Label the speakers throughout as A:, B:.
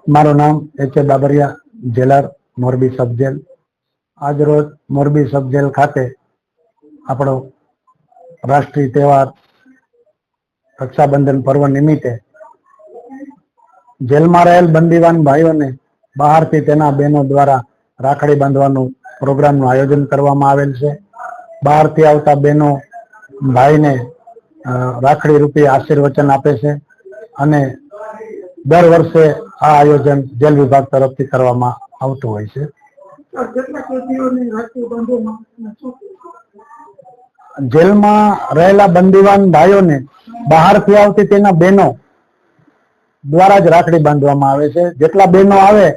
A: મારું નામ H Babariya, jailer, Morbi sub jail. આજ રોજ મોરબી સબ જેલ ખાતે આપણો રાષ્ટ્રીય તહેવાર રક્ષાબંધન પર્વ નિમિત્તે જેલમાં રહેલ બંદીવાન ભાઈઓને બહારથી તેના બહેનો દ્વારા રાખડી બાંધવાનું પ્રોગ્રામનું આયોજન કરવામાં આવેલ છે। બહારથી આવતા બહેનો ભાઈને રાખડી રૂપી આશીર્વચન આપે છે અને દર વર્ષે આ આયોજન જેલ વિભાગ તરફથી કરવામાં આવતું હોય છે। જેલમાં રહેલા બંદીવાન ભાઈઓને બહારથી આવતી તેના બહેનો દ્વારા જ રાખડી બાંધવામાં આવે છે। જેટલા બહેનો આવે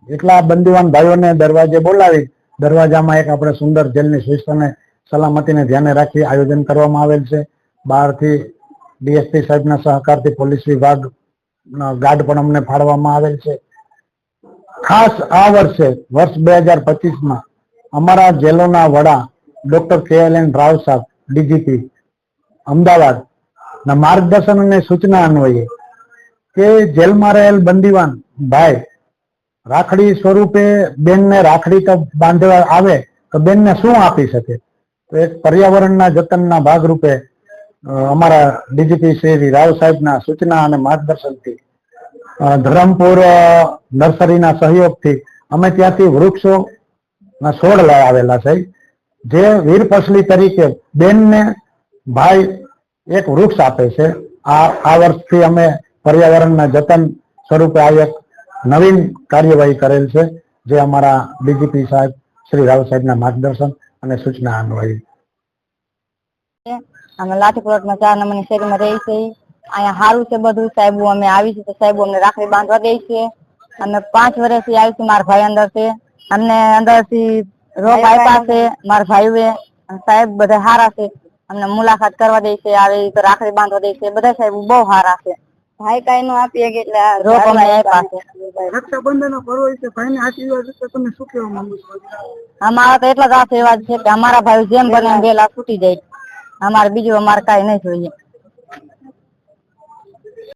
A: એટલા બંદીવાન ભાઈઓને દરવાજે બોલાવી દરવાજામાં એક આપણે સુંદર જેલની શિસ્ત અને સલામતીને ધ્યાને રાખી આયોજન કરવામાં આવેલ છે। બહારથી ડીએસપી સાહેબના સહકારથી પોલીસ વિભાગ ગાર્ડ પણ અમને ફાળવવામાં આવેલ છે। ખાસ આ વર્ષે વર્ષ 2025માં અમારા જેલોના વડા ડોક્ટર KLN રાવ સાહેબ ડીજીપી અમદાવાદ ના માર્ગદર્શન અને સૂચના અન્વયે કે જેલમાં રહેલ બંદીવાન ભાઈ રાખડી સ્વરૂપે બેનને રાખડી તો બાંધવા આવે તો બેનને શું આપી શકે, તો એક પર્યાવરણના જતનના ભાગરૂપે અમારા ડીજીપી શ્રી રાવ સાહેબના સૂચના અને માર્ગદર્શનથી ધરમપુર નર્સરીના સહયોગથી અમે ત્યાંથી વૃક્ષોના છોડ લઈ આવેલા છે। જે વીર પસલી તરીકે બેનને ભાઈ એક વૃક્ષ આપે છે। આ વર્ષથી અમે પર્યાવરણના જતન સ્વરૂપે આ એક નવીન કાર્યવાહી કરેલ છે, જે અમારા ડીજીપી સાહેબ શ્રી રાવ સાહેબના માર્ગદર્શન અને સૂચના અન્વયે।
B: અમે લાઠીપુરમાં 4 નંબરની શેરીમાં રહી છીએ। અહીંયા સારું છે બધું, સાહેબો અમે આવી છે તો સાહેબો અમને રાખડી બાંધવા દે છે। અમે 5 વર્ષથી આવી છે, મારા ભાઈ અંદર છે, અમને અંદરથી રોપ આપ્યા છે મારા ભાઈએ, સાહેબ બધા સારા છે, અમને મુલાકાત કરવા દે છે, આવી તો રાખડી બાંધવા દે છે, બધા સાહેબ બહુ સારા છે। ભાઈ કઈ નો આપીએ એટલે રોપ અમને આપ્યા છે।
C: રક્ષાબંધનનો પર્વ છે, ભાઈને આશીર્વાદ છે, તમે શું કહેવા માંગો છો?
B: અમારા તો એટલા જ આશીર્વાદ છે કે અમારા ભાઈ જેમ બને એમ વહેલા છૂટી જાય, અમારે બીજું કઈ નહીં જોઈએ।